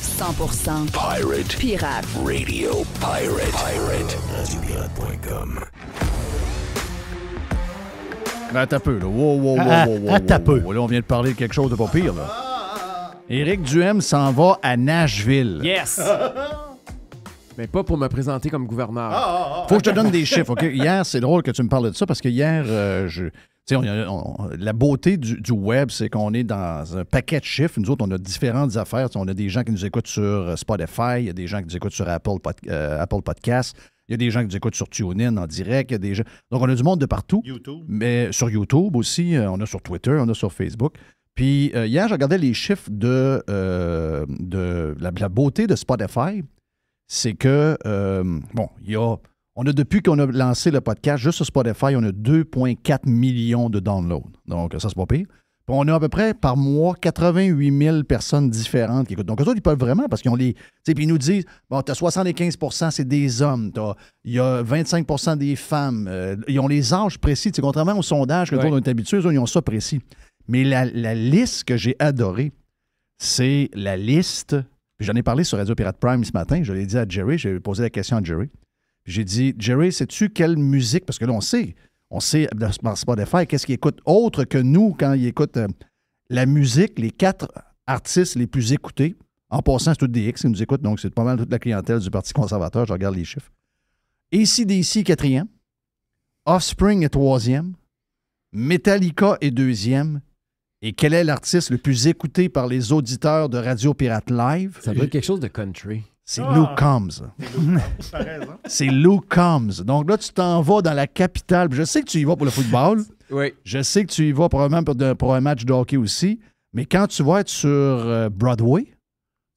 100% Pirate. Radio Pirate. RadioPirate.com. Ben, t'as peu, là. Wow. Là, on vient de parler de quelque chose de pas pire, là. Éric Duhem s'en va à Nashville. Yes! Mais pas pour me présenter comme gouverneur. Faut que je te donne des chiffres, OK? Hier, c'est drôle que tu me parles de ça parce que hier, la beauté du web, c'est qu'on est dans un paquet de chiffres. Nous autres, on a différentes affaires. On a des gens qui nous écoutent sur Spotify, il y a des gens qui nous écoutent sur Apple Podcasts, il y a des gens qui nous écoutent sur TuneIn en direct. Il y a des gens... Donc, on a du monde de partout. YouTube. Mais sur YouTube aussi, on a sur Twitter, on a sur Facebook. Puis hier, je regardais les chiffres de la beauté de Spotify. C'est que, on a depuis qu'on a lancé le podcast, juste sur Spotify, on a 2,4 millions de downloads. Donc, ça, c'est pas pire. Puis on a à peu près, par mois, 88 000 personnes différentes qui écoutent. Donc, eux autres, ils peuvent vraiment, parce qu'ils ont les... Tu sais, puis ils nous disent, bon, t'as 75 % c'est des hommes, il y a 25 % des femmes, ils ont les âges précis. Tu sais, contrairement au sondage que nous, on est habitués, eux, ils ont ça précis. Mais la liste que j'ai adorée, c'est la liste... Puis j'en ai parlé sur Radio Pirate Prime ce matin. Je l'ai dit à Jerry. J'ai posé la question à Jerry. Puis j'ai dit, Jerry, sais-tu quelle musique? Parce que là, on sait par Spotify, qu'est-ce qu'il écoute autre que nous quand il écoute la musique, les 4 artistes les plus écoutés. En passant, c'est tous des X qui nous écoutent, donc c'est pas mal toute la clientèle du Parti conservateur. Je regarde les chiffres. AC/DC, 4e. Offspring est 3e. Metallica est 2e. Et quel est l'artiste le plus écouté par les auditeurs de Radio Pirate Live? Ça doit être quelque chose de country. C'est Luke Combs. C'est Luke Combs. Donc là, tu t'en vas dans la capitale. Je sais que tu y vas pour le football. Oui. Je sais que tu y vas probablement pour un match de hockey aussi. Mais quand tu vas être sur Broadway,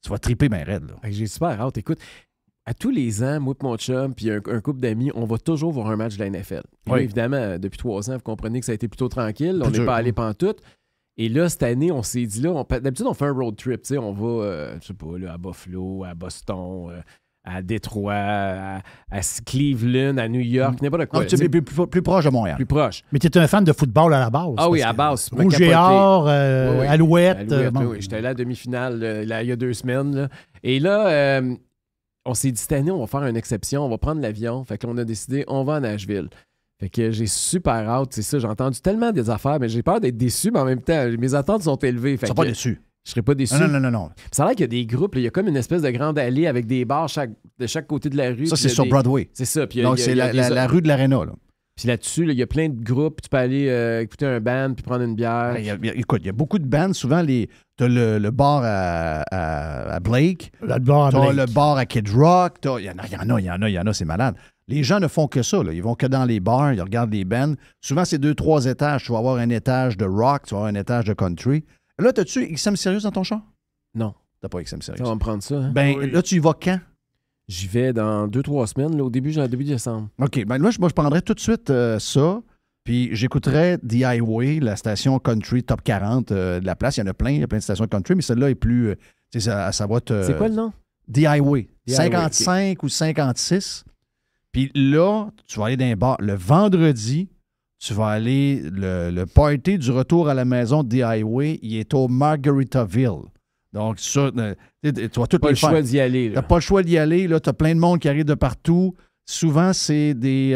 tu vas triper bien raide. Là. J'ai super hâte. Écoute, à tous les ans, moi et mon chum, puis un couple d'amis, on va toujours voir un match de la NFL. Puis là, évidemment, depuis 3 ans, vous comprenez que ça a été plutôt tranquille. On n'est pas allé pantoute. Et là, cette année, on s'est dit, d'habitude, on fait un road trip. On va, je sais pas, là, à Buffalo, à Boston, à Détroit, à Cleveland, à New York, n'importe quoi. Tu es plus proche de Montréal. Plus proche. Mais tu es un fan de football à la base. Ah oui, à la base. Rouge et or, Alouette. Oui, j'étais allé à la demi-finale il y a 2 semaines. Là. Et là, on s'est dit, cette année, on va faire une exception. On va prendre l'avion. Fait qu'on a décidé, on va à Nashville. Fait que j'ai super hâte, c'est ça. J'ai entendu tellement des affaires, mais j'ai peur d'être déçu, mais en même temps, mes attentes sont élevées. Fait tu ne seras pas déçu. Je serais pas déçu. Non. Ça a l'air qu'il y a des groupes, il y a comme une espèce de grande allée avec des bars de chaque côté de la rue. Ça, c'est sur Broadway. C'est ça. Donc, c'est la rue de l'Arena. Puis là-dessus, il y a plein de groupes. Tu peux aller écouter un band puis prendre une bière. Écoute, il y a beaucoup de bands. Souvent, tu as le bar à Blake. Le bar à Blake. Tu as le bar à Kid Rock. Il y en a, c'est malade. Les gens ne font que ça. Là. Ils vont que dans les bars, ils regardent les bands. Souvent, c'est 2-3 étages. Tu vas avoir un étage de rock, tu vas avoir un étage de country. Là, as-tu XM Sirius dans ton char? Non. T'as pas XM Sirius. Ça va me prendre ça. Hein? Là, tu y vas quand? J'y vais dans 2-3 semaines, là, au début décembre. OK. Moi, je prendrais tout de suite ça, puis j'écouterais The Highway, la station country top 40 de la place. Il y en a plein de stations country, mais celle-là est plus... ça va te... C'est quoi le nom? The Highway. The 55 Highway, okay. Ou 56. Puis là, tu vas aller dans un bar. Le vendredi, tu vas aller... Le party du retour à la maison de The Highway, il est au Margaritaville. Donc, ça, tu vas tout pas le choix d'y aller. Tu n'as pas le choix d'y aller. Tu as plein de monde qui arrive de partout. Souvent, c'est des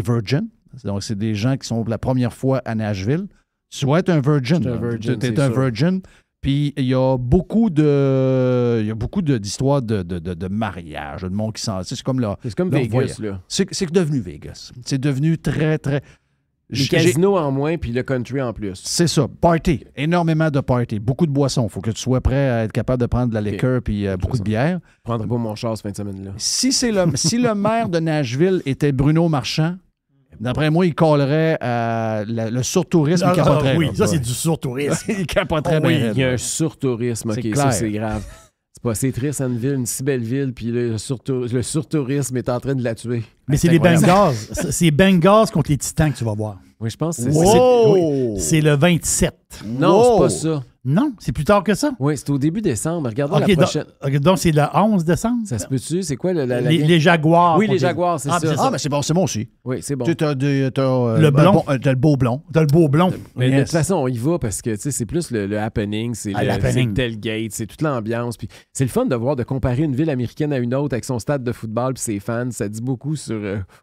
virgins. Donc, c'est des gens qui sont pour la première fois à Nashville. Tu vas être un virgin. Tu es un virgin. Puis, il y a beaucoup d'histoires de mariage, de monde qui s'en... C'est comme Vegas, là. C'est devenu Vegas. C'est devenu très, très... Les casinos en moins, puis le country en plus. C'est ça. Party. Énormément de party. Beaucoup de boissons. Il faut que tu sois prêt à être capable de prendre de la liqueur puis beaucoup de bière. Je prendrai pas mon char cette fin de semaine-là. Si le maire de Nashville était Bruno Marchand, d'après moi, il collerait le surtourisme. Il capoterait. Oui, ça, c'est du surtourisme. Il capoterait bien. Oui, il y a un surtourisme. OK, ça, c'est grave. C'est triste, une si belle ville, puis le surtourisme est en train de la tuer. Mais c'est les Bengals. C'est Bengals contre les Titans que tu vas voir. Oui, je pense que c'est le 27. Non, c'est pas ça. Non, c'est plus tard que ça. Oui, c'est au début décembre. Regardons la prochaine. Donc, c'est le 11 décembre? Ça se peut-tu? C'est quoi les Jaguars. Oui, les Jaguars, c'est ça. Ah, mais c'est bon aussi. Oui, c'est bon. Tu as le blond. T'as le beau blond. T'as le beau blond. Mais de toute façon, on y va parce que c'est plus le happening, c'est le tailgate, c'est toute l'ambiance. Puis c'est le fun de comparer une ville américaine à une autre avec son stade de football et ses fans. Ça dit beaucoup sur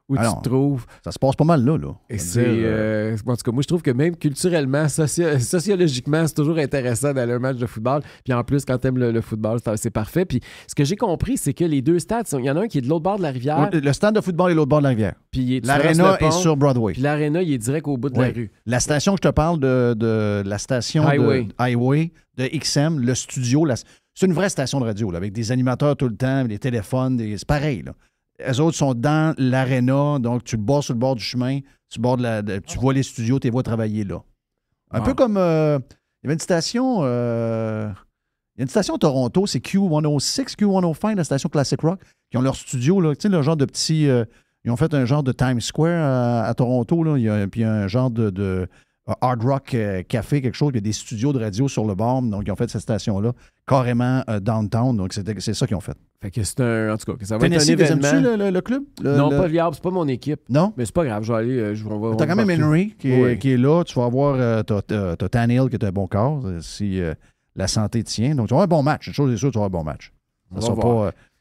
où tu te trouves. Ça se passe pas mal là. Et en tout cas, moi, je trouve que même culturellement, sociologiquement, c'est toujours intéressant d'aller à un match de football. Puis en plus, quand t'aimes le football, c'est parfait. Puis ce que j'ai compris, c'est que les deux stades, il y en a un qui est de l'autre bord de la rivière. Le stade de football est de l'autre bord de la rivière. Puis l'aréna est sur Broadway. Puis l'aréna, il est direct au bout de la rue. La station que je te parle de la station Highway de XM, le studio, c'est une vraie station de radio là, avec des animateurs tout le temps, des téléphones, c'est pareil. Là. Les autres sont dans l'aréna, donc tu le bats sur le bord du chemin, tu vois les studios, tu les vois travailler là. Un peu comme... il y avait une station... il y a une station à Toronto, c'est Q106, Q105, la station Classic Rock, qui ont leur studio, là, tu sais, le genre de petit... ils ont fait un genre de Times Square à Toronto, là, puis un genre de Hard Rock Café, quelque chose, il y a des studios de radio sur le bord, donc ils ont fait cette station-là, carrément downtown, donc c'est ça qu'ils ont fait. Fait que c'est en tout cas, que ça va Tennessee, être un événement. le club? Non, pas le Diable, c'est pas mon équipe. Non? Mais c'est pas grave, je vais aller, t'as quand même Henry qui est là, tu vas avoir, t'as Tannehill qui est un bon corps, si la santé tient, donc tu vas avoir un bon match, une chose est sûre, tu vas avoir un bon match. Ça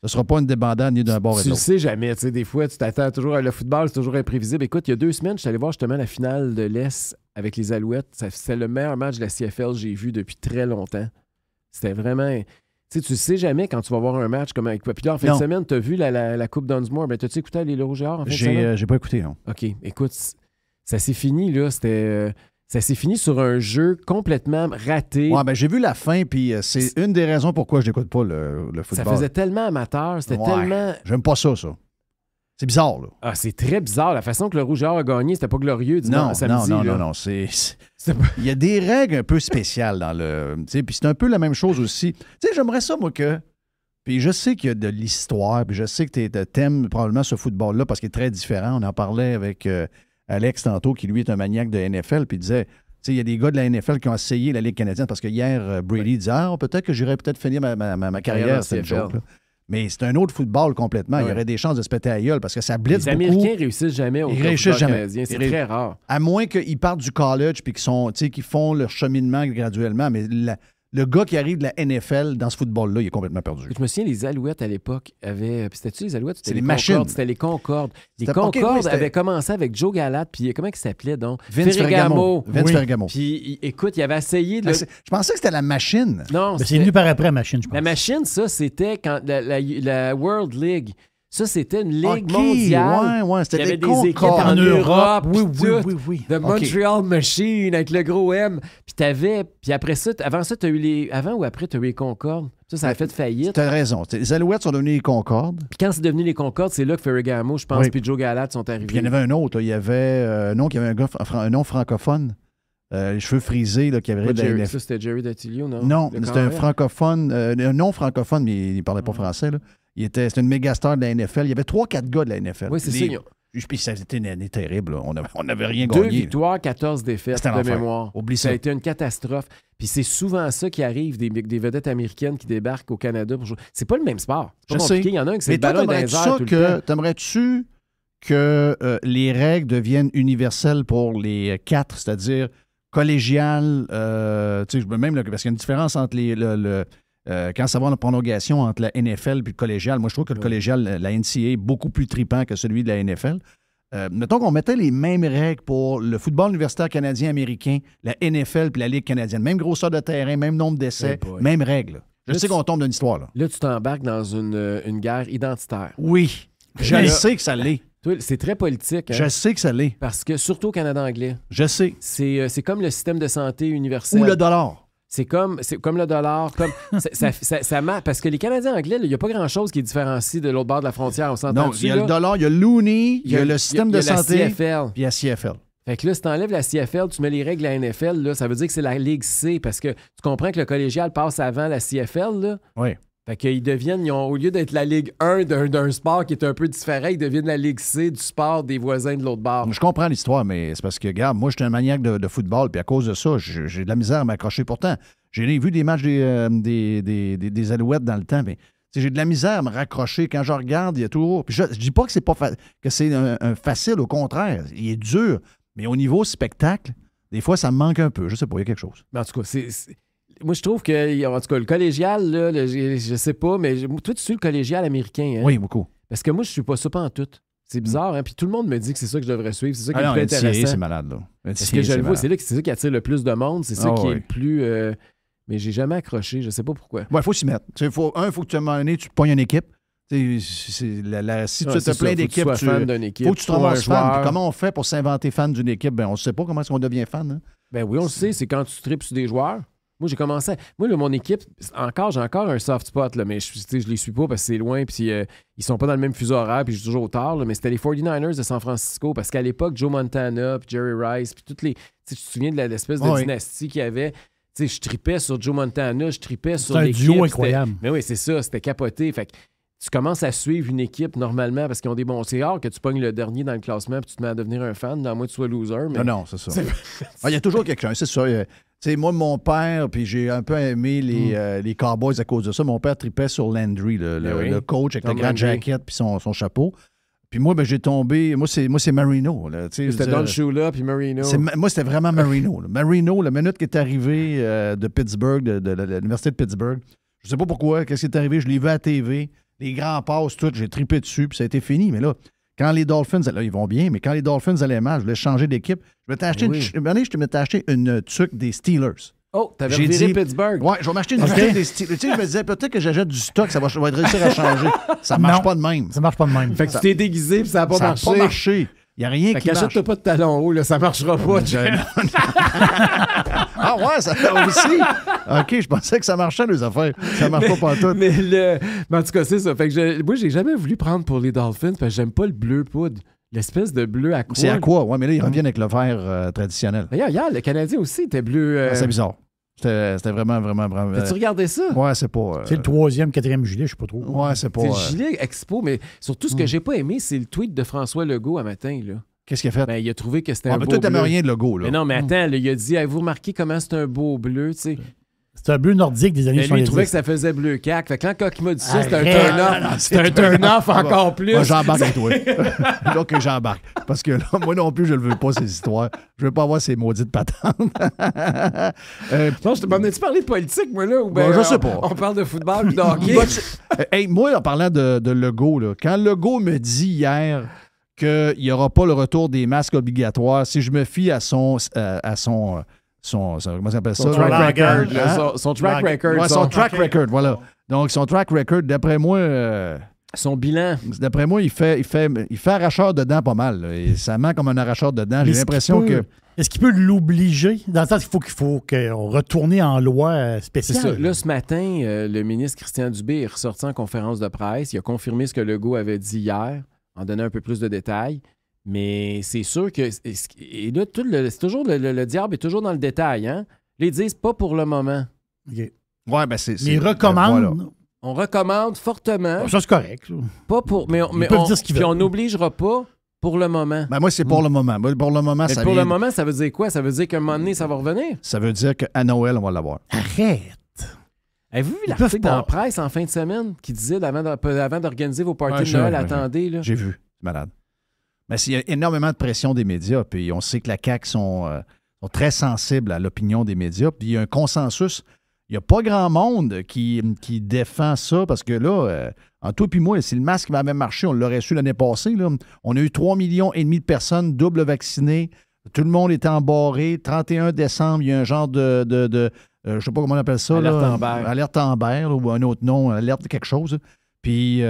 ne sera pas une débandade ni d'un bord et de l'autre. Tu le sais jamais. Des fois, tu t'attends toujours à le football, c'est toujours imprévisible. Écoute, il y a 2 semaines, je suis allé voir justement la finale de l'Est avec les Alouettes. C'est le meilleur match de la CFL que j'ai vu depuis très longtemps. C'était vraiment... Tu sais jamais quand tu vas voir un match comme avec... Puis là, en fin de semaine, tu as vu la Coupe Dunsmore. Ben, t'as-tu écouté les Rouges et Or en fin de semaine? J'ai pas écouté, non. OK. Écoute, ça s'est fini, là. Ça s'est fini sur un jeu complètement raté. Ouais, ben j'ai vu la fin, puis c'est une des raisons pourquoi je n'écoute pas le football. Ça faisait tellement amateur, c'était tellement... J'aime pas ça. C'est bizarre, là. Ah, c'est très bizarre. La façon que le Rouge et Or a gagné, c'était pas glorieux samedi. Non. Il y a des règles un peu spéciales dans le... Puis c'est un peu la même chose aussi. Tu sais, j'aimerais ça, moi, que... Puis je sais qu'il y a de l'histoire, puis je sais que tu aimes probablement ce football-là parce qu'il est très différent. On en parlait avec... Alex, tantôt, qui lui est un maniaque de NFL, puis il disait, tu sais, il y a des gars de la NFL qui ont essayé la Ligue canadienne parce que hier, Brady disait, peut-être que j'irais finir ma carrière, c'est une joke. Là. Mais c'est un autre football complètement. Il y aurait des chances de se péter à la gueule parce que ça blitz beaucoup. Les Américains réussissent jamais au football canadien. C'est très rare. À moins qu'ils partent du college puis qu'ils font leur cheminement graduellement. Mais le gars qui arrive de la NFL dans ce football-là, il est complètement perdu. Je me souviens, les Alouettes à l'époque avaient... Puis c'était-tu les Alouettes? C'était les machines. C'était les Concordes. Les Concordes avaient commencé avec Joe Gallat, puis comment il s'appelait donc? Vince Ferragamo. Puis écoute, il avait essayé de... Je pensais que c'était la machine. Non, c'est venu par après, la machine, je pense. La machine, ça, c'était quand la World League... Ça, c'était une ligue mondiale. C'était il y avait des équipes en Europe. Oui. The Montreal Machine avec le gros M. Puis après ça, avant ça, tu as eu les... Avant ou après, tu as eu les Concordes. Ça a fait faillite. Tu as raison. Les Alouettes sont devenues les Concordes. Puis quand c'est devenu les Concordes, c'est là que Ferragamo, je pense, puis Joe Gallat sont arrivés. Puis il y en avait un autre. Il y avait un nom francophone. Les cheveux frisés qui avait de la NFL. Ça, c'était Jerry Datilio, non? Non, c'était un francophone. Un non francophone, mais il ne parlait pas français. Là. C'était une méga star de la NFL. Il y avait 3-4 gars de la NFL. Oui, c'est ça. Puis c'était une année terrible. Là. On n'avait rien gagné. 2 victoires, 14 défaites de mémoire. Oublie ça. Ça a été une catastrophe. Puis c'est souvent ça qui arrive, des vedettes américaines qui débarquent au Canada pour jouer. C'est pas le même sport. C'est pas compliqué. Il y en a un qui c'est le ballon dans les airs tout le temps. T'aimerais-tu que les règles deviennent universelles pour les 4, c'est-à-dire collégial, parce qu'il y a une différence entre quand ça va en prolongation entre la NFL et le collégial. Moi, je trouve que le collégial, la NCAA, est beaucoup plus trippant que celui de la NFL. Mettons qu'on mettait les mêmes règles pour le football universitaire canadien-américain, la NFL et la Ligue canadienne. Même grosseur de terrain, même nombre d'essais, même règles. Je sais qu'on tombe dans une histoire. Là, tu t'embarques dans une guerre identitaire. Oui. Je sais que ça l'est. C'est très politique. Hein? Je sais que ça l'est. Parce que, surtout au Canada anglais. Je sais. C'est comme le système de santé universel. Ou le dollar. C'est comme le dollar. Ça marche. Parce que les Canadiens anglais, il n'y a pas grand-chose qui est différencie de l'autre bord de la frontière. On s'entend. Non, il y a le dollar, il y a l'Uni, il y a le système de santé. La CFL. Puis il y a CFL. Fait que là, si tu enlèves la CFL, tu mets les règles de la NFL, là, ça veut dire que c'est la Ligue C. Parce que tu comprends que le collégial passe avant la CFL. Là. Oui. Fait qu'ils deviennent, au lieu d'être la Ligue 1 d'un sport qui est un peu différent, ils deviennent la Ligue C du sport des voisins de l'autre bord. Je comprends l'histoire, mais c'est parce que, regarde, moi, j'étais un maniaque de football, puis à cause de ça, j'ai de la misère à m'accrocher. Pourtant, j'ai vu des matchs des Alouettes dans le temps, mais j'ai de la misère à me raccrocher. Quand je regarde, il y a toujours... Puis je dis pas que c'est pas que c'est un facile, au contraire. Il est dur, mais au niveau spectacle, des fois, ça me manque un peu. Je sais pas, il y a quelque chose. Mais en tout cas, moi, je trouve que, en tout cas, le collégial, là, je sais pas, mais toi, tu suis le collégial américain, hein? Oui, beaucoup. Parce que moi, je suis pas ça en tout. C'est bizarre, hein? Puis tout le monde me dit que c'est ça que je devrais suivre. C'est ça qui est le plus intéressant. c'est malade, là. Parce que je le vois, c'est ça qui attire le plus de monde. C'est ça qui est le plus... mais j'ai jamais accroché. Je sais pas pourquoi. Il faut s'y mettre. Il faut que tu, à un moment donné, tu te pognes une équipe. Si tu as plein d'équipes, il faut que tu te ramasses fan. Comment on fait pour s'inventer fan d'une équipe? Ben, on ne sait pas comment est-ce qu'on devient fan. Hein? Ben oui, on le sait. C'est quand tu tripes sur des joueurs. Moi, j'ai commencé... Moi, là, mon équipe, j'ai encore un soft spot, là, mais je les suis pas parce que c'est loin, puis ils sont pas dans le même fuseau horaire, puis je suis toujours tard, là, mais c'était les 49ers de San Francisco, parce qu'à l'époque, Joe Montana, puis Jerry Rice, puis toutes les... Tu te souviens de l'espèce de dynastie qu'il y avait? Tu sais, je tripais sur Joe Montana, je tripais sur l'équipe. C'est un duo incroyable. Mais oui, c'est ça, c'était capoté. Fait que tu commences à suivre une équipe normalement parce qu'ils ont des bons... C'est rare que tu pognes le dernier dans le classement puis tu te mets à devenir un fan, à moins que tu sois loser. Mais... Non, c'est ça. Il y a toujours quelqu'un, c'est ça. Moi, mon père, puis j'ai un peu aimé les Cowboys à cause de ça. Mon père tripait sur Landry, le coach avec la grande jaquette puis son chapeau. Puis moi, j'ai tombé... Moi, c'est Marino. C'était Don Shula puis Marino. Moi, c'était vraiment Marino. Marino, la minute qui est arrivé de Pittsburgh, de l'Université de Pittsburgh, je sais pas pourquoi, qu'est-ce qui est arrivé, je l'ai vu à la TV, les grands passes, tout, j'ai trippé dessus, puis ça a été fini. Mais là, quand les Dolphins, là, ils vont bien, mais quand les Dolphins allaient mal, je voulais changer d'équipe. Je m'étais acheté une tuque des Steelers. Oh, t'avais viré Pittsburgh. Ouais, je vais m'acheter une tuque des Steelers. Tu sais, je me disais, peut-être que j'achète du stock, ça va réussir à changer. Ça marche pas de même. Ça marche pas de même. Fait que tu t'es déguisé, puis ça n'a pas marché. Ça n'a pas marché. Il n'y a rien qui marche. Achète-toi pas de talons hauts, là, ça marchera pas. Ah ouais, ça aussi. OK, je pensais que ça marchait, les affaires. Ça marche pas partout. Mais en tout cas, c'est ça. Fait que moi, j'ai jamais voulu prendre pour les Dolphins parce que j'aime pas le bleu poudre. L'espèce de bleu aqua. C'est aqua, ouais, mais là, ils reviennent avec le vert traditionnel. D'ailleurs, hier, le Canadien aussi était bleu. C'est bizarre. C'était vraiment. As-tu regardé ça? Ouais, c'est pas. C'est le 3e, 4e gilet, je sais pas trop. Ouais, c'est pas. C'est le gilet Expo, mais surtout, ce que j'ai pas aimé, c'est le tweet de François Legault un matin, là. Qu'est-ce qu'il a fait? Ben, il a trouvé que c'était un beau toi, bleu. t'aimes rien de Legault, là. Mais non, mais attends, là, il a dit, avez-vous remarqué comment c'est un beau bleu, tu sais? C'est un bleu nordique des années 70. Lui, il trouvait que ça faisait bleu cac. Fait que quand il m'a dit ça, c'était un turn-off. C'était un turn-off encore plus. Moi, j'embarque avec toi. Là que j'embarque. Parce que là, moi non plus, je ne veux pas, ces histoires. Je veux pas avoir ces maudites patentes. Non, m'en as-tu parlé de politique, moi, là? Ou je sais pas. On parle de football ou de hockey? Hey, moi, en parlant de Legault, là, quand Legault me dit hier qu'il n'y aura pas le retour des masques obligatoires, si je me fie à son comment ça s'appelle ça? Son track record. Son track record. Ouais, son track record, voilà. Donc, son track record, d'après moi... son bilan. D'après moi, il fait arracheur de dents pas mal. Là, et ça ment comme un arracheur de dents. J'ai l'impression que... Est-ce qu'il peut l'obliger? Dans le sens qu'il faut qu'on retourne en loi spéciale. C'est ça. Là, ce matin, le ministre Christian Dubé est ressorti en conférence de presse. Il a confirmé ce que Legault avait dit hier, en donnant un peu plus de détails. Mais c'est sûr que... Et là, c'est toujours le diable est toujours dans le détail, hein? Ils disent pas pour le moment. OK. Ouais, ben c'est... Ils recommandent... Voilà. On recommande fortement. Ça, c'est correct. Pas pour... Mais dire ce qu'ils veulent. on n'obligera pas pour le moment. Ben moi, c'est pour le moment. Pour le moment, mais pour le moment, ça veut dire quoi? Ça veut dire qu'à un moment donné, ça va revenir? Ça veut dire qu'à Noël, on va l'avoir. Arrête! Avez-vous vu l'article dans la presse en fin de semaine qui disait avant d'organiser vos parties de Noël, attendez, là? J'ai vu. C'est malade. Mais il y a énormément de pression des médias, puis on sait que la CAQ sont très sensibles à l'opinion des médias, puis il y a un consensus. Il n'y a pas grand monde qui défend ça, parce que là, en toi et moi, si le masque avait marché, on l'aurait su l'année passée. Là. On a eu 3,5 millions de personnes double vaccinées. Tout le monde était embarré. 31 décembre, il y a un genre de je ne sais pas comment on appelle ça. Alerte Amber. Alerte Amber, ou un autre nom, alerte de quelque chose. Puis,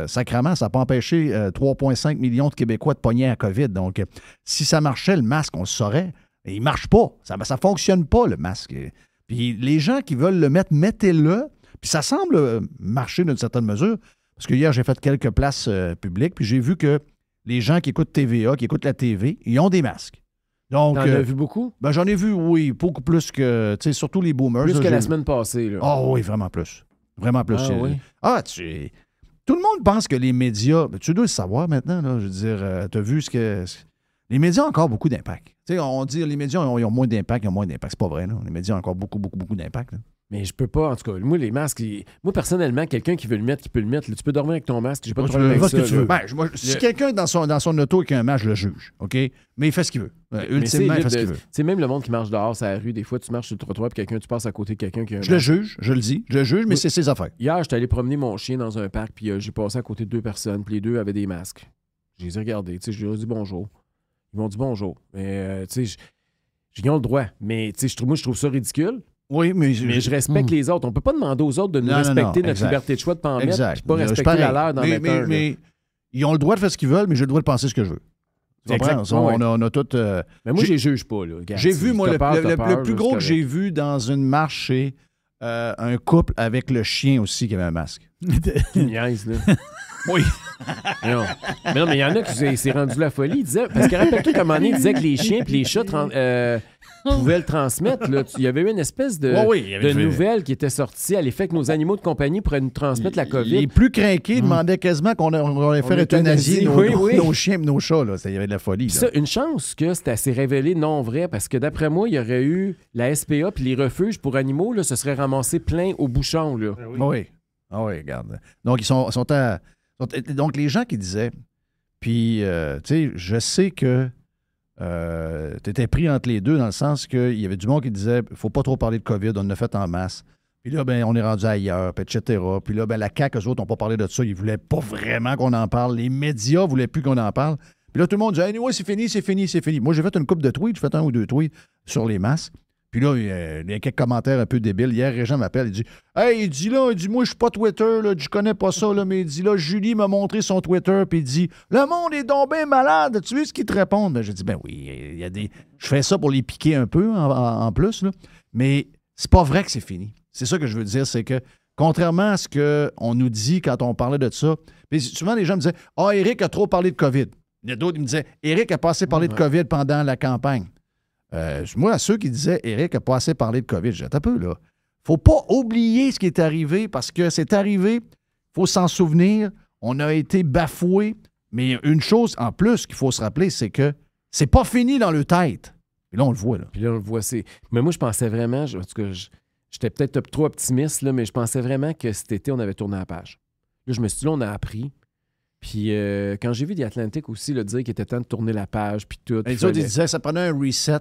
sacrément, ça n'a pas empêché 3,5 millions de Québécois de pogner à COVID. Donc, si ça marchait, le masque, on le saurait. Et il ne marche pas. Ça ne fonctionne pas, le masque. Puis, les gens qui veulent le mettre, mettez-le. Puis, ça semble marcher d'une certaine mesure. Parce que hier, j'ai fait quelques places publiques, puis j'ai vu que les gens qui écoutent TVA, qui écoutent la TV, ils ont des masques. Donc, t'en as vu beaucoup? Ben, j'en ai vu, oui, beaucoup plus que, tu sais, surtout les boomers. Plus que la semaine passée, là. Oh oui, vraiment plus. Vraiment plus. Oui. Tout le monde pense que les médias... Tu dois le savoir maintenant, là. Je veux dire, tu as vu ce que... Les médias ont encore beaucoup d'impact. Tu sais, on dit les médias ils ont moins d'impact, C'est pas vrai, là. Les médias ont encore beaucoup, beaucoup, beaucoup d'impact. Là. Mais je peux pas, en tout cas. Moi, les masques, moi, personnellement, quelqu'un qui veut le mettre, qui peut le mettre. Là, tu peux dormir avec ton masque, j'ai pas de problème avec ça. Si quelqu'un est dans son auto avec un masque, je le juge, OK? Mais il fait ce qu'il veut. Ultimement, il fait ce qu'il veut. Tu sais, même le monde qui marche dehors, sur la rue, des fois, tu marches sur le trottoir et tu passes à côté de quelqu'un qui a un masque. Je le juge, je le dis. Je le juge, mais c'est ses affaires. Hier, j'étais allé promener mon chien dans un parc, puis j'ai passé à côté de 2 personnes, puis les 2 avaient des masques. Je les ai regardés, tu sais, je leur ai dit bonjour. Ils m'ont dit bonjour. Mais, tu sais, ils ont le droit. Mais, tu sais, je trouve ça ridicule. Oui, mais je respecte les autres. On ne peut pas demander aux autres de nous respecter notre liberté de choix de ne pas en mettre, puis pas respecter la leur d'en mettre un. Mais ils ont le droit de faire ce qu'ils veulent, mais j'ai le droit de penser ce que je veux. On a tout... Mais moi, je les juge pas. Là. Regarde, j'ai vu, moi, le plus gros que j'ai vu dans une marche, c'est un couple avec le chien aussi qui avait un masque. Tu niaises, là. Oui. Mais il y en a qui s'est rendu la folie. Il disait, parce que rappelle-toi qu'à un moment donné, il disait que les chiens et les chats pouvaient le transmettre. Là. Il y avait eu une espèce de nouvelle qui était sortie à l'effet que nos animaux de compagnie pourraient nous transmettre la COVID. Les plus crinqués demandaient quasiment qu'on allait faire euthanasier nos chiens et nos chats. Là. Il y avait de la folie. Là. Ça, une chance que c'était assez révélé non vrai, parce que d'après moi, il y aurait eu la SPA puis les refuges pour animaux, là, se seraient ramassés plein au bouchon. Là. Oui. Ah oui, regarde. Donc, ils sont à... Donc, les gens qui disaient, puis, tu sais, je sais que tu étais pris entre les deux dans le sens qu'il y avait du monde qui disait, il ne faut pas trop parler de COVID, on en a fait en masse. Puis là, ben, on est rendu ailleurs, puis etc. Puis là, ben, la CAQ, eux autres, n'ont pas parlé de ça. Ils ne voulaient pas vraiment qu'on en parle. Les médias ne voulaient plus qu'on en parle. Puis là, tout le monde disait, anyway, c'est fini. Moi, j'ai fait une couple de tweets, j'ai fait 1 ou 2 tweets sur les masques. Puis là, il y a quelques commentaires un peu débiles. Hier, Régent m'appelle, il dit « Hey, moi, je suis pas Twitter, là, je connais pas ça, là, mais il dit, là, Julie m'a montré son Twitter, puis il dit « Le monde est donc bien malade, tu veux ce qu'ils te répondent? » Ben, j'ai dit « Ben oui, il y a des... Je fais ça pour les piquer un peu en plus, là. Mais c'est pas vrai que c'est fini. C'est ça que je veux dire, c'est que, contrairement à ce qu'on nous dit quand on parlait de ça, puis souvent, les gens me disaient « Ah, Éric a trop parlé de COVID. » Il y a d'autres qui me disaient « Éric a pas assez parlé de COVID pendant la campagne. » Moi, à ceux qui disaient « Éric n'a pas assez parlé de COVID », j'ai dit un peu, là. Faut pas oublier ce qui est arrivé parce que c'est arrivé, il faut s'en souvenir, on a été bafoué, mais une chose en plus qu'il faut se rappeler, c'est que c'est pas fini dans le tête. Et là, on le voit, là. Puis là, on le voit, c'est... Mais moi, je pensais vraiment, en tout cas, j'étais peut-être trop optimiste, là, mais je pensais vraiment que cet été, on avait tourné la page. Là, je me suis dit, là, on a appris. Puis quand j'ai vu The Atlantic aussi le dire qu'il était temps de tourner la page, puis tout. Les autres, ils disaient ça prenait un reset.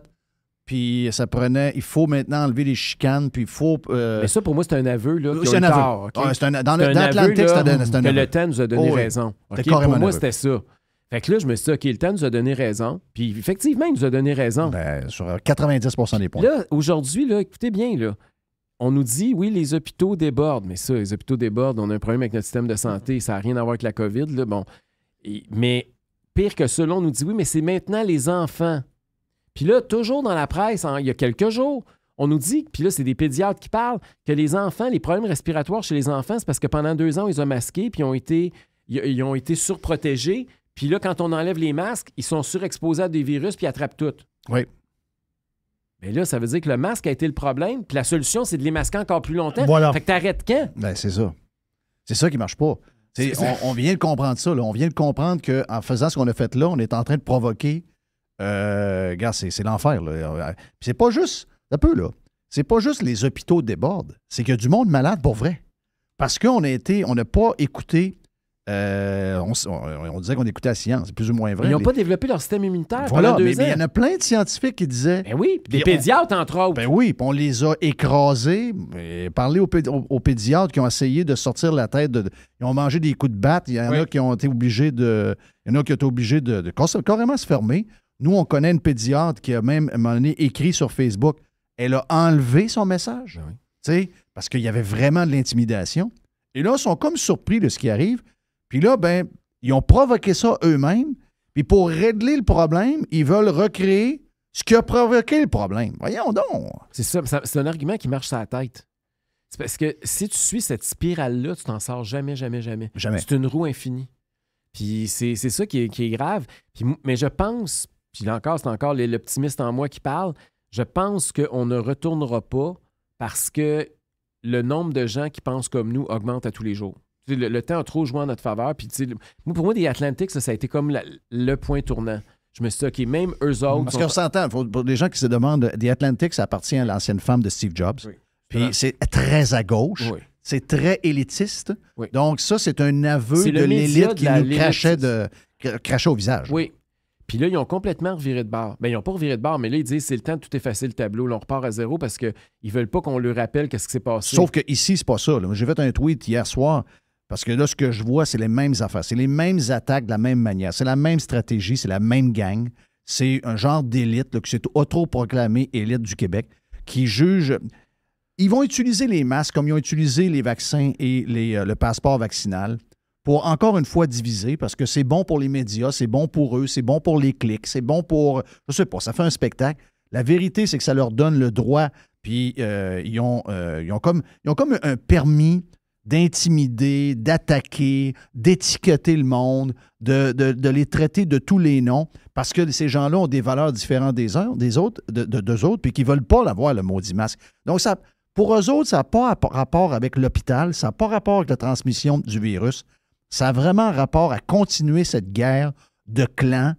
Puis il faut maintenant enlever les chicanes, puis il faut... Mais ça, pour moi, c'est un aveu, là. C'est un aveu. Okay? Dans Atlantic, c'est un aveu. Que le temps nous a donné raison. Okay? Pour moi, c'était ça. Fait que là, je me suis dit, OK, le temps nous a donné raison. Puis effectivement, il nous a donné raison. Ben, sur 90% des points. Là, aujourd'hui, là, écoutez bien, là. On nous dit, oui, les hôpitaux débordent. Mais ça, les hôpitaux débordent. On a un problème avec notre système de santé. Ça n'a rien à voir avec la COVID, là. Bon. Mais pire que ça, là, on nous dit, oui, mais c'est maintenant les enfants. Puis là, toujours dans la presse, il y a quelques jours, on nous dit, puis là, c'est des pédiatres qui parlent, que les enfants, les problèmes respiratoires chez les enfants, c'est parce que pendant 2 ans, ils ont masqué, puis ils ont été surprotégés. Puis là, quand on enlève les masques, ils sont surexposés à des virus, puis ils attrapent tout. Oui. Mais là, ça veut dire que le masque a été le problème, puis la solution, c'est de les masquer encore plus longtemps. Voilà. Fait que t'arrêtes quand? Ben, c'est ça. C'est ça qui marche pas. On vient de comprendre ça, là. On vient de comprendre qu'en faisant ce qu'on a fait là, on est en train de provoquer... regarde, c'est l'enfer, là. Puis c'est pas juste... Un peu, là. C'est pas juste les hôpitaux débordent. C'est qu'il y a du monde malade pour vrai. Parce qu'on n'a pas écouté... on disait qu'on écoutait la science, c'est plus ou moins vrai. Ils n'ont pas développé leur système immunitaire voilà, pendant 2 ans. Mais il y en a plein de scientifiques qui disaient... Ben oui, des pédiatres, entre autres. Ben oui, puis on les a écrasés. Parler aux pédiatres qui ont essayé de sortir la tête. Ils ont mangé des coups de batte. Il y en a qui ont été obligés de... Il y en a qui ont été obligés de carrément se fermer. Nous, on connaît une pédiatre qui a même, à un moment donné, écrit sur Facebook. Elle a enlevé son message. Ben oui. Tu sais, parce qu'il y avait vraiment de l'intimidation. Et là, ils sont comme surpris de ce qui arrive. Puis là, ben, ils ont provoqué ça eux-mêmes. Puis pour régler le problème, ils veulent recréer ce qui a provoqué le problème. Voyons donc. C'est ça. C'est un argument qui marche sur la tête. C'est parce que si tu suis cette spirale-là, tu t'en sors jamais. Jamais. C'est une roue infinie. Puis c'est ça qui est grave. Puis, mais je pense, puis là encore, c'est encore l'optimiste en moi qui parle, je pense qu'on ne retournera pas parce que le nombre de gens qui pensent comme nous augmente à tous les jours. Le temps a trop joué en notre faveur. Puis, pour moi, des Atlantics, ça a été comme le point tournant. Je me suis dit, OK, même eux autres... Parce qu'on s'entend, pour les gens qui se demandent, The Atlantic, ça appartient à l'ancienne femme de Steve Jobs. Oui. Puis c'est très à gauche. Oui. C'est très élitiste. Oui. Donc ça, c'est un aveu de l'élite qui nous crachait au visage. Oui. Puis là, ils ont complètement reviré de bord. Bien, ils n'ont pas reviré de bord, mais là, ils disent c'est le temps de tout effacer le tableau. Là, on repart à zéro parce qu'ils ne veulent pas qu'on leur rappelle qu'est-ce qui s'est passé. Sauf qu'ici, c'est pas ça. J'ai fait un tweet hier soir parce que là, ce que je vois, c'est les mêmes affaires. C'est les mêmes attaques de la même manière. C'est la même stratégie. C'est la même gang. C'est un genre d'élite là, qui s'est autoproclamé élite du Québec qui juge... Ils vont utiliser les masques comme ils ont utilisé les vaccins et le passeport vaccinal pour, encore une fois, diviser, parce que c'est bon pour les médias, c'est bon pour eux, c'est bon pour les clics, c'est bon pour... Je sais pas, ça fait un spectacle. La vérité, c'est que ça leur donne le droit, puis ils ont comme un permis d'intimider, d'attaquer, d'étiqueter le monde, de les traiter de tous les noms, parce que ces gens-là ont des valeurs différentes des autres, puis qu'ils ne veulent pas l'avoir, le maudit masque. Donc, ça... Pour eux autres, ça n'a pas rapport avec l'hôpital, ça n'a pas rapport avec la transmission du virus. Ça a vraiment rapport à continuer cette guerre de clans,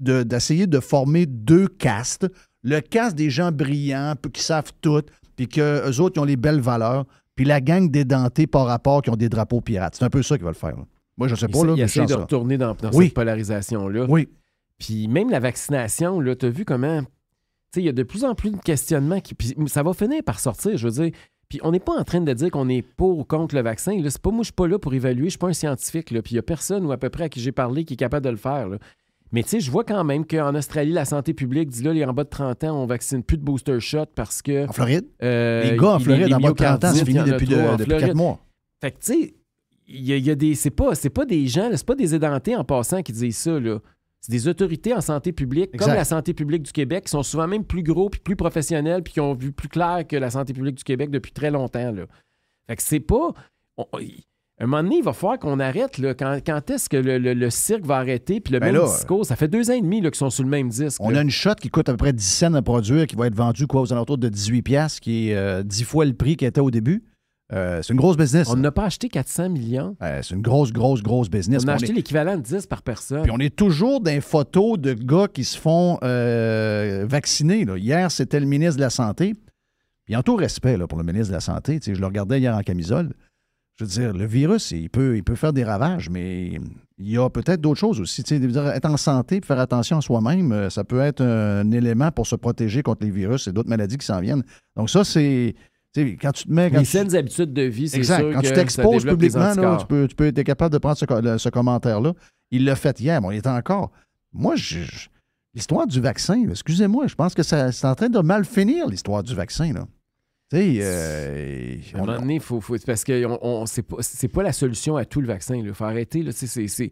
d'essayer de former deux castes. Le caste des gens brillants, qui savent tout, puis qu'eux autres, ils ont les belles valeurs, puis la gang d'édentés par rapport qui ont des drapeaux pirates. C'est un peu ça qu'ils veulent faire. Là. Moi, je ne sais pas. Ils essaient de retourner dans cette polarisation-là. Oui. Puis même la vaccination, tu as vu comment... Il y a de plus en plus de questionnements puis ça va finir par sortir, je veux dire. Puis on n'est pas en train de dire qu'on est pour ou contre le vaccin. Là. Moi, je ne suis pas là pour évaluer, je ne suis pas un scientifique. Là. Puis il n'y a personne ou à peu près à qui j'ai parlé qui est capable de le faire. Là. Mais je vois quand même qu'en Australie, la santé publique dit là, les en bas de 30 ans, on ne vaccine plus de booster shot parce que... En Floride? Les gars en Floride, en bas de 30 ans, c'est fini depuis 4 mois. Fait que tu sais, il y a des... C'est pas des gens, c'est pas des édentés en passant qui disent ça, là. C'est des autorités en santé publique, exact. Comme la santé publique du Québec, qui sont souvent même plus gros puis plus professionnels puis qui ont vu plus clair que la santé publique du Québec depuis très longtemps. Là. Fait que c'est pas... un moment donné, il va falloir qu'on arrête. Là. Quand est-ce que le cirque va arrêter? Puis le même discours, ça fait 2 ans et demi là, qu'ils sont sur le même disque. On a une shot qui coûte à peu près 10 cents à produire, qui va être vendue aux alentours de 18$, qui est 10 fois le prix qu'il était au début. C'est une grosse business. On n'a pas acheté 400 millions. C'est une grosse business. On a acheté l'équivalent de 10 par personne. Puis on est toujours dans les photos de gars qui se font vacciner. Là. Hier, c'était le ministre de la Santé. Puis en tout respect là, pour le ministre de la Santé, je le regardais hier en camisole. Je veux dire, le virus, il peut faire des ravages, mais il y a peut-être d'autres choses aussi. Être en santé et faire attention à soi-même, ça peut être un élément pour se protéger contre les virus et d'autres maladies qui s'en viennent. Donc ça, c'est... quand tu te mets... Les saines habitudes de vie, c'est exact. sûr quand que tu t'exposes publiquement, là, tu peux être capable de prendre ce commentaire-là. Il l'a fait hier, mais on est encore... Moi, l'histoire du vaccin, là, excusez-moi, je pense que c'est en train de mal finir, l'histoire du vaccin. Là. À un moment donné, faut parce que c'est pas la solution à tout le vaccin. Il faut arrêter. Il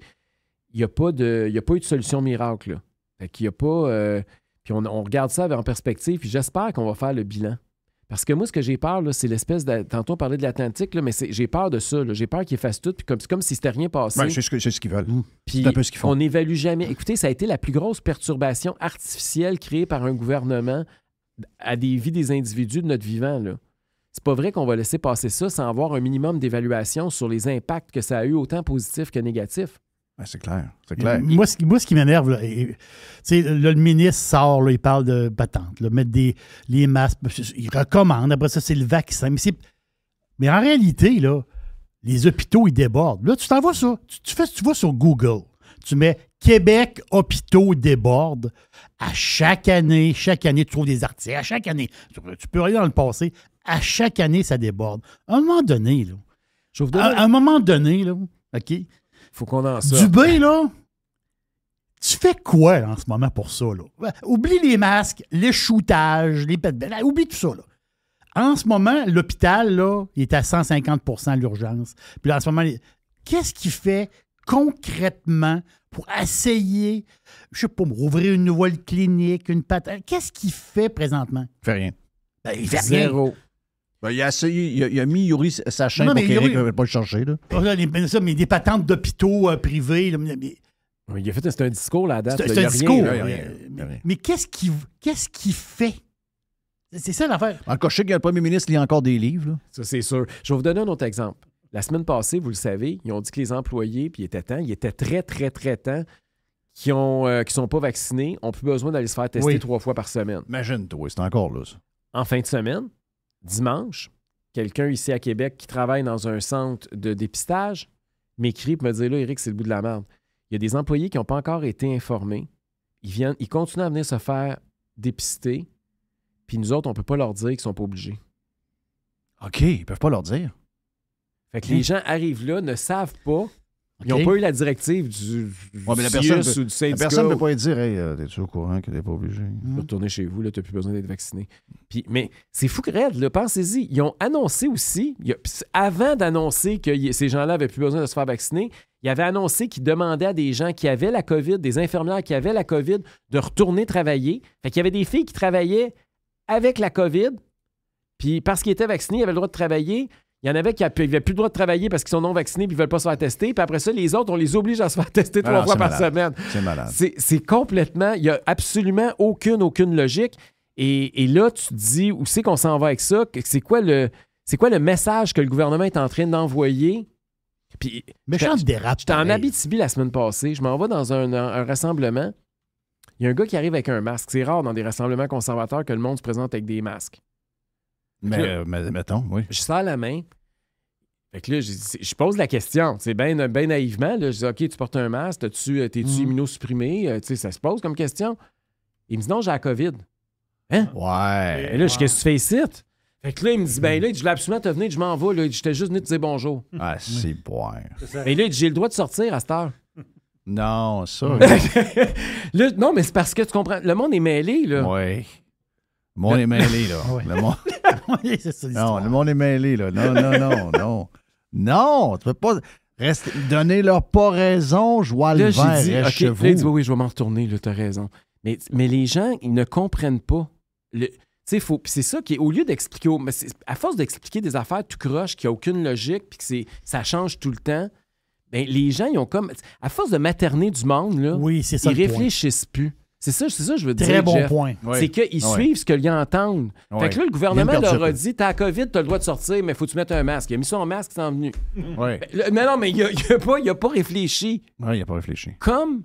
n'y a pas eu de solution miracle. Là. Fait qu'il y a pas... puis on regarde ça en perspective, puis j'espère qu'on va faire le bilan. Parce que moi, ce que j'ai peur, là, c'est l'espèce de... Tantôt, on parlait de l'Atlantique, là, mais j'ai peur de ça. Là. J'ai peur qu'ils fassent tout, puis c'est comme si c'était rien passé. Ouais, c'est ce qu'ils veulent. Puis c'est un peu ce qu'ils font. On n'évalue jamais. Écoutez, ça a été la plus grosse perturbation artificielle créée par un gouvernement à des vies des individus de notre vivant. Là. C'est pas vrai qu'on va laisser passer ça sans avoir un minimum d'évaluation sur les impacts que ça a eu, autant positifs que négatifs. Ouais, c'est clair. Moi, ce qui m'énerve, là, le ministre sort, là, il parle de patente, là, mettre les masques, il recommande, après ça, c'est le vaccin. Mais en réalité, là, les hôpitaux, ils débordent. Là, tu t'envoies ça. Tu vas sur Google, tu mets Québec hôpitaux débordent. À chaque année, tu trouves des articles. À chaque année, tu peux aller dans le passé. À chaque année, ça déborde. À un moment donné, là. À un moment donné, là, OK? Faut qu'on en sorte. Dubé, là, tu fais quoi là, en ce moment pour ça? Là? Oublie les masques, les shootages, oublie tout ça. Là. En ce moment, l'hôpital, là, il est à 150% à l'urgence. Puis là, en ce moment, qu'est-ce qu'il fait concrètement pour essayer, je sais pas, ouvrir une nouvelle clinique, une patente? Qu'est-ce qu'il fait présentement? Il fait rien. Il fait zéro. Rien. Ben, il a mis Yuri Sachin pour qu'Éric ne veut pas le chercher. Là. Mais des patentes d'hôpitaux privés. Là, il a fait c'est un discours là, à date. C'est un discours. Rien. Mais qu'est-ce qu'il fait? C'est ça l'affaire. En cas, je sais que le premier ministre lit encore des livres. Là. Ça, c'est sûr. Je vais vous donner un autre exemple. La semaine passée, vous le savez, ils ont dit que les employés, puis il était très, très, très temps, qui ne sont pas vaccinés, n'ont plus besoin d'aller se faire tester 3 fois par semaine. Imagine-toi, c'est encore là, ça. En fin de semaine, dimanche, quelqu'un ici à Québec qui travaille dans un centre de dépistage m'écrit et me dit « Là, Éric, c'est le bout de la merde. Il y a des employés qui n'ont pas encore été informés. Ils continuent à venir se faire dépister, puis nous autres, on ne peut pas leur dire qu'ils ne sont pas obligés. » OK, ils ne peuvent pas leur dire. Fait que les gens arrivent là, ne savent pas. Ils n'ont pas eu la directive du CIUS ou du syndicat. La personne ne peut pas dire « Hey, t'es-tu au courant que t'es pas obligé? » Retournez chez vous, tu n'as plus besoin d'être vacciné. Mais c'est fou que raide, là, pensez-y. Ils ont annoncé aussi, avant d'annoncer que ces gens-là n'avaient plus besoin de se faire vacciner, ils avaient annoncé qu'ils demandaient à des gens qui avaient la COVID, des infirmières qui avaient la COVID, de retourner travailler. Fait qu'il y avait des filles qui travaillaient avec la COVID, puis parce qu'ils étaient vaccinés, ils avaient le droit de travailler. Il y en avait qui n'avaient plus le droit de travailler parce qu'ils sont non vaccinés et ils ne veulent pas se faire tester. Puis après ça, les autres, on les oblige à se faire tester 3 fois par semaine. C'est malade. C'est complètement... Il n'y a absolument aucune logique. Et là, tu te dis, où c'est qu'on s'en va avec ça? C'est quoi le message que le gouvernement est en train d'envoyer? Puis, méchante dérape. J'étais en Abitibi la semaine passée. Je m'en vais dans un rassemblement. Il y a un gars qui arrive avec un masque. C'est rare dans des rassemblements conservateurs que le monde se présente avec des masques. Mais mettons, oui. Je sors la main. Fait que là, je pose la question. C'est bien naïvement. Là, je dis, OK, tu portes un masque, t'es-tu immunosupprimé? Ça se pose comme question. Il me dit, non, j'ai la COVID. Hein? Ouais. Et là, qu'est-ce que tu fais ici? Fait que là, il me dit, ben là, je voulais absolument te venir, je m'en vais. Là, j'étais juste venu te dire bonjour. Ah, c'est boire. Mais là, j'ai le droit de sortir à cette heure. Non, ça. Là, non, mais c'est parce que tu comprends. Le monde est mêlé, là. Oui. Le monde est mêlé, là. Le monde... c'est ça, l'histoire. Non, le monde est mêlé, là. Non. Non, tu peux pas donner-leur pas raison, joie le vert, reste chez vous. Là, il dit, oui, je vais m'en retourner, là, t'as raison. Mais les gens, ils ne comprennent pas. C'est ça qui est, au lieu d'expliquer, à force d'expliquer des affaires tout croche, qui n'a aucune logique, puis que ça change tout le temps, ben, les gens, ils ont comme, à force de materner du monde, là, c'est ça, ils réfléchissent plus. C'est ça, je veux dire. Très bon Jeff. point. C'est qu'ils suivent ce qu'ils entendent. Fait que là, le gouvernement leur a dit, t'as la COVID, t'as le droit de sortir, mais faut que tu mettes un masque. Il a mis ça en masque, c'est venu. Ouais. Mais il n'a pas réfléchi. Oui, il n'a pas réfléchi. Comme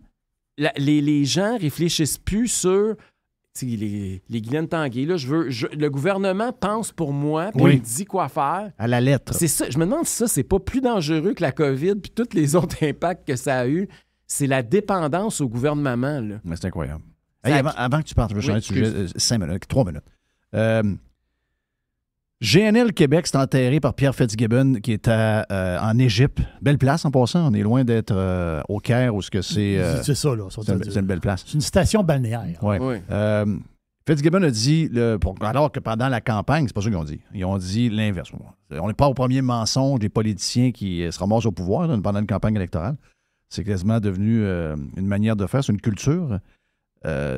les gens réfléchissent plus sur les Guylaine Tanguay. Là, le gouvernement pense pour moi, puis il me dit quoi faire. À la lettre. C'est ça. Je me demande si ça, c'est pas plus dangereux que la COVID puis tous les autres impacts que ça a eu. C'est la dépendance au gouvernement. Là. Mais c'est incroyable. Hey, avant que tu partes, je vais changer de sujet. 5 minutes, 3 minutes. GNL Québec s'est enterré par Pierre Fitzgibbon qui est en Égypte. Belle place en passant. On est loin d'être au Caire où c'est c'est ça, là. C'est une belle place. C'est une station balnéaire. Ouais. Oui. Fitzgibbon a dit, alors que pendant la campagne, c'est pas ça qu'ils ont dit. Ils ont dit l'inverse. On n'est pas au premier mensonge des politiciens qui se ramassent au pouvoir là, pendant une campagne électorale. C'est quasiment devenu une manière de faire, c'est une culture.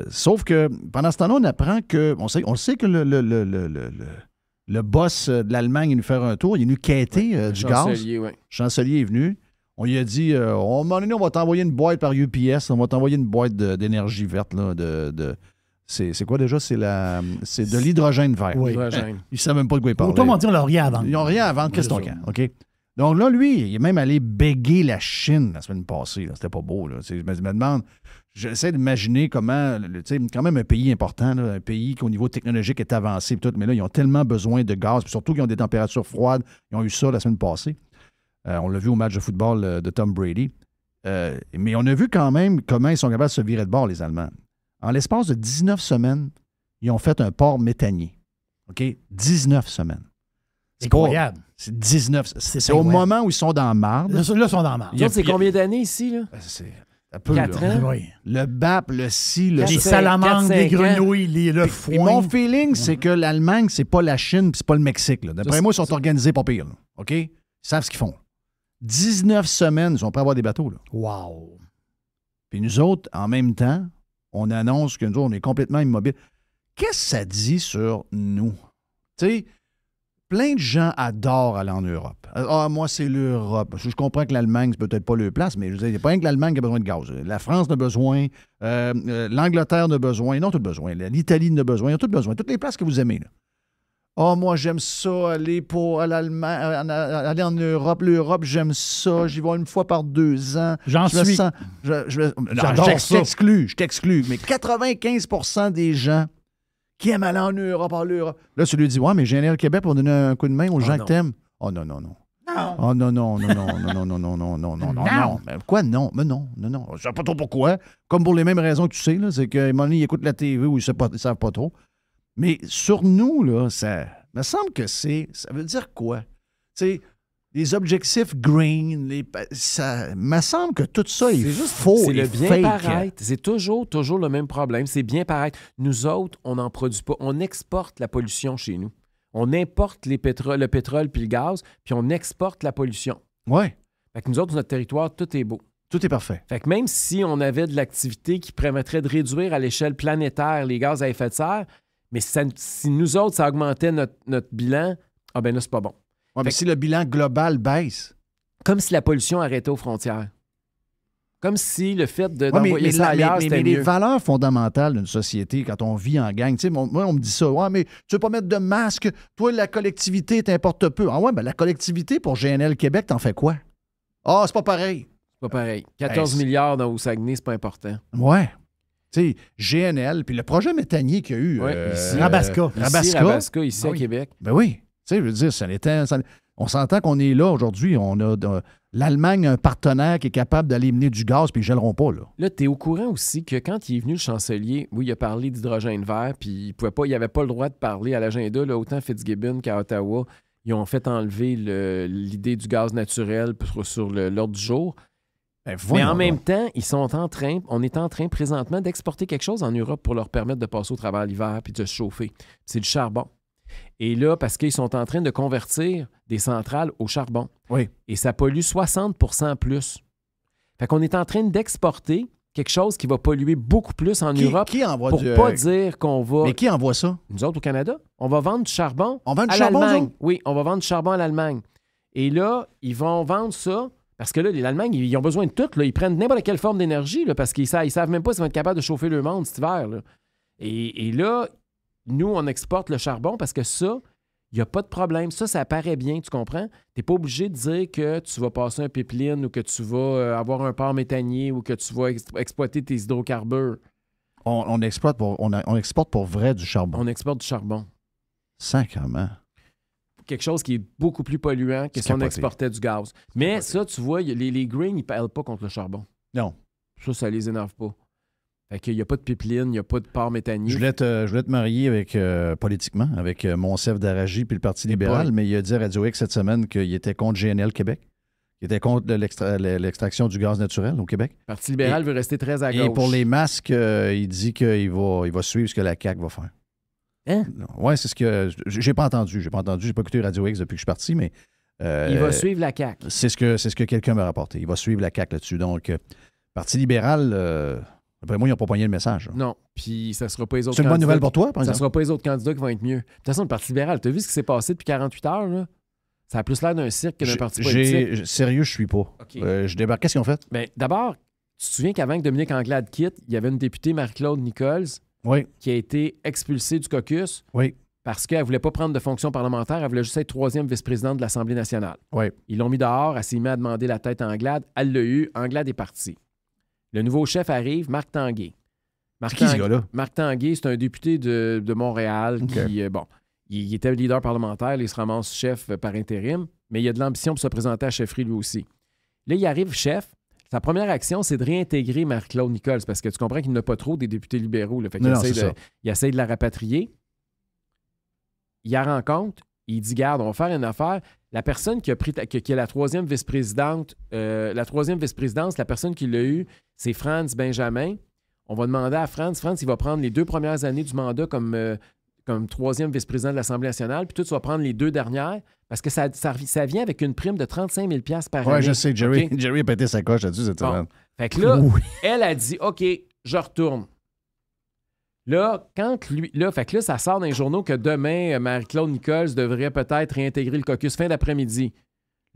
Sauf que pendant ce temps-là, on apprend que. On sait que le boss de l'Allemagne est venu faire un tour. Il est venu quêter du gaz. Le chancelier est venu. On lui a dit à un moment donné, on va t'envoyer une boîte par UPS, on va t'envoyer une boîte d'énergie verte. Là, c'est quoi déjà? C'est de l'hydrogène vert. Oui. Ils ne savent même pas de quoi ils parlent. Autrement dit, on n'a rien à vendre. Ils n'ont rien à vendre. Qu'est-ce qu'on a? OK? Donc là, lui, il est même allé béguer la Chine la semaine passée. Là. C'était pas beau. Là. Je me demande, j'essaie d'imaginer comment, quand même un pays important, là, un pays qui au niveau technologique est avancé, et tout, mais là, ils ont tellement besoin de gaz, puis surtout qu'ils ont des températures froides. Ils ont eu ça la semaine passée. On l'a vu au match de football de Tom Brady. Mais on a vu quand même comment ils sont capables de se virer de bord, les Allemands. En l'espace de 19 semaines, ils ont fait un port méthanier. OK? 19 semaines. C'est incroyable. C'est 19. C'est au moment où ils sont dans la marde. Là, ils sont dans la marde. C'est combien d'années ici, là? C'est un peu, 4 ans? Oui. Le BAP, le CI, le... Les salamandres, les grenouilles, le foin. Et mon feeling, c'est que l'Allemagne, c'est pas la Chine puis c'est pas le Mexique. D'après moi, ils sont organisés pas pire. Là. OK? Ils savent ce qu'ils font. 19 semaines, ils sont prêts à avoir des bateaux. Là. Wow. Puis nous autres, en même temps, on annonce que nous autres, on est complètement immobiles. Qu'est-ce que ça dit sur nous? Tu sais, plein de gens adorent aller en Europe. Moi, c'est l'Europe. Je comprends que l'Allemagne, c'est peut-être pas leur place, mais je veux dire, il n'y a pas rien que l'Allemagne qui a besoin de gaz. La France en a besoin, l'Angleterre en a besoin, non, tout besoin. L'Italie en a besoin, ils ont tout besoin. Toutes les places que vous aimez, là. Moi, j'aime ça, aller en Europe. L'Europe, j'aime ça. J'y vais une fois par 2 ans. J'en suis. Je t'exclus. Mais 95% des gens qui aiment aller en Europe, là, tu lui dis, ouais, mais j'ai le Québec pour donner un coup de main aux gens que t'aimes. Oh non. Oh non. Mais quoi, non? Mais non. Je sais pas trop pourquoi. Comme pour les mêmes raisons que tu sais, là, c'est qu'à un moment donné, ils écoutent la TV ou ils ne savent pas trop. Mais sur nous, là, ça me semble que ça veut dire quoi? Tu sais, les objectifs green, ça me semble que tout ça est faux. C'est le bien fake. paraître. C'est toujours le même problème. C'est bien paraître. Nous autres, on n'en produit pas. On exporte la pollution chez nous. On importe le pétrole puis le gaz, puis on exporte la pollution. Oui. Fait que nous autres, notre territoire, tout est beau. Tout est parfait. Fait que même si on avait de l'activité qui permettrait de réduire à l'échelle planétaire les gaz à effet de serre, mais si nous autres, ça augmentait notre bilan, ben là, c'est pas bon. Ouais, mais si le bilan global baisse. Comme si la pollution arrêtait aux frontières. Comme si le fait d'envoyer ça ailleurs, c'était mieux. Mais les valeurs fondamentales d'une société, quand on vit en gang, tu sais, moi, on me dit ça, ouais, mais tu veux pas mettre de masque, toi, la collectivité t'importe peu. Ah ouais, ben la collectivité pour GNL Québec, t'en fais quoi? C'est pas pareil. C'est pas pareil. 14 milliards au Saguenay, c'est pas important. Ouais. Tu sais, GNL, puis le projet méthanier qu'il y a eu. Ici, Rabasca, ici à Québec. Ben oui. Tu sais, je veux dire, on s'entend qu'on est là aujourd'hui. On a l'Allemagne a un partenaire qui est capable d'aller mener du gaz, puis ils ne gèleront pas, là. Là, tu es au courant aussi que quand il est venu, le chancelier, oui, il a parlé d'hydrogène vert, puis il n'avait pas le droit de parler à l'agenda. Là, autant Fitzgibbon qu'à Ottawa, ils ont fait enlever l'idée du gaz naturel sur l'ordre du jour. Mais en même temps, on est en train présentement d'exporter quelque chose en Europe pour leur permettre de passer au travers l'hiver puis de se chauffer. C'est du charbon. Et là, parce qu'ils sont en train de convertir des centrales au charbon. Oui. Et ça pollue 60% plus. Fait qu'on est en train d'exporter quelque chose qui va polluer beaucoup plus en Europe pour pas dire qu'on va... Mais qui envoie ça? Nous autres, au Canada. On va vendre du charbon à l'Allemagne. Oui, on va vendre du charbon à l'Allemagne. Et là, ils vont vendre ça... Parce que là, l'Allemagne, ils ont besoin de tout. Là. Ils prennent n'importe quelle forme d'énergie là, parce qu'ils savent même pas s'ils vont être capables de chauffer le monde cet hiver. Là. Et là, nous, on exporte le charbon parce que ça, il n'y a pas de problème. Ça paraît bien, tu comprends? Tu n'es pas obligé de dire que tu vas passer un pipeline ou que tu vas avoir un port méthanier ou que tu vas exploiter tes hydrocarbures. On exporte pour vrai du charbon. On exporte du charbon. Sacrément. Quelque chose qui est beaucoup plus polluant que si on exportait du gaz. Mais ça, tu vois, les Greens, ils ne parlent pas contre le charbon. Non. Ça les énerve pas. Fait qu'il n'y a pas de pipeline, il n'y a pas de port méthanier. Je voulais te marier politiquement avec Monsef Daraji puis le Parti libéral, mais il a dit à Radio X cette semaine qu'il était contre GNL Québec. Il était contre l'extraction du gaz naturel au Québec. Le Parti libéral veut rester très à gauche. Et pour les masques, il dit qu'il va suivre ce que la CAQ va faire. Hein? Oui, c'est ce que... J'ai pas entendu. J'ai pas écouté Radio X depuis que je suis parti, mais... il va suivre la CAQ. C'est ce que quelqu'un m'a rapporté. Il va suivre la CAQ là-dessus. Donc, Parti libéral, après moi, ils n'ont pas poigné le message. Non, puis ça sera pas les autres candidats. C'est une bonne nouvelle pour toi, par exemple? Ça sera pas les autres candidats qui vont être mieux. De toute façon, le Parti libéral, tu as vu ce qui s'est passé depuis 48 heures, là? Ça a plus l'air d'un cirque que d'un parti politique. Sérieux, je suis pas. Okay. Je débarque. Qu'est-ce qu'ils ont fait? Bien, d'abord, tu te souviens qu'avant que Dominique Anglade quitte, il y avait une députée, Marie-Claude Nichols, qui a été expulsée du caucus. Oui. Parce qu'elle ne voulait pas prendre de fonction parlementaire, elle voulait juste être 3e vice-présidente de l'Assemblée nationale. Oui. Ils l'ont mis dehors, elle s'est mise à demander la tête à Anglade, elle l'a eu, Anglade est parti. Le nouveau chef arrive, Marc Tanguay. C'est qui ce gars-là? Marc Tanguay, c'est un député de Montréal qui, il était leader parlementaire, il se ramasse chef par intérim, mais il a de l'ambition pour se présenter à chefferie lui aussi. Là, il arrive chef. Sa première action, c'est de réintégrer Marie-Claude Nichols, parce que tu comprends qu'il n'a pas trop des députés libéraux. Là. Fait qu'il il essaie de la rapatrier. Il la rencontre, il dit, garde, on va faire une affaire. La personne qui a la 3e vice-présidente, la personne qui l'a eue, c'est Franz Benjamin. On va demander à Franz, il va prendre les 2 premières années du mandat comme 3e vice-président de l'Assemblée nationale, puis toi, tu vas prendre les 2 dernières, parce que ça vient avec une prime de 35 000 $ par année. Oui, je sais, Jerry a pété sa coche là-dessus cette semaine. Fait que là, elle a dit, OK, je retourne. Là, fait que là, ça sort dans les journaux que demain, Marie-Claude Nichols devrait peut-être réintégrer le caucus fin d'après-midi.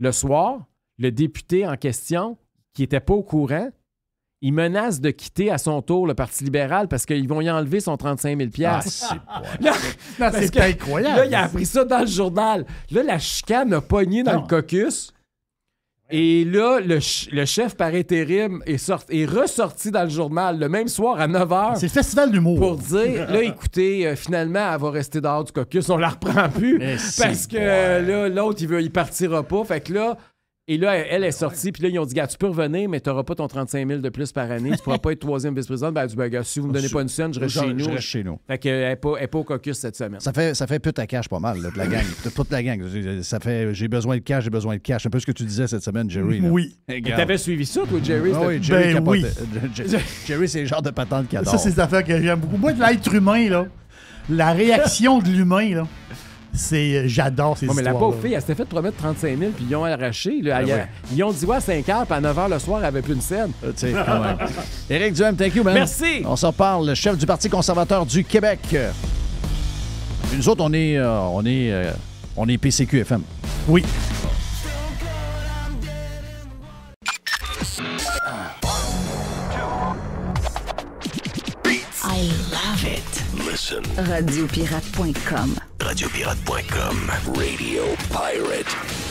le soir, le député en question, qui n'était pas au courant, il menace de quitter à son tour le Parti libéral parce qu'ils vont y enlever son 35 000 c'est incroyable. Là, il a appris ça dans le journal. Là, la chicane a pogné dans le caucus. Et là, le chef par intérim est ressorti dans le journal le même soir à 9h. C'est le festival d'humour. Pour dire, là, écoutez, finalement, elle va rester dehors du caucus. On la reprend plus. Parce que là, l'autre, il partira pas. Fait que là... Et là, elle est sortie, puis là, ils ont dit, gars, tu peux revenir, mais tu n'auras pas ton 35 000 de plus par année. Tu ne pourras pas être 3e vice-présidente. Ben, elle dit, ben, gars, si vous ne me donnez pas une scène, je reste chez nous. Je reste chez nous. Fait qu'elle n'est pas au caucus cette semaine. Ça fait pute à cash pas mal, là, de la gang. Toute la gang. Ça fait, j'ai besoin de cash. Un peu ce que tu disais cette semaine, Jerry. Là. Oui. Tu avais suivi ça, toi, Jerry? Oui, Jerry oui. Jerry, c'est le genre de patente qu'il adore. Ça, c'est des affaires que j'aime beaucoup. Moi, de l'être humain, là, la réaction de l'humain, là, j'adore ces histoires. Mais la pauvre fille, elle s'était fait promettre 35 000 puis ils ont arraché. Là, ils ont dit à 5 h, puis à 9 h le soir, elle n'avait plus une scène. Quand même. Éric Duhem, thank you, man. Merci. On s'en parle, le chef du Parti conservateur du Québec. Puis nous autres, on est PCQ-FM. Oui. I love it. Listen. Radiopirate.com. Radiopirate.com. Radio Pirate.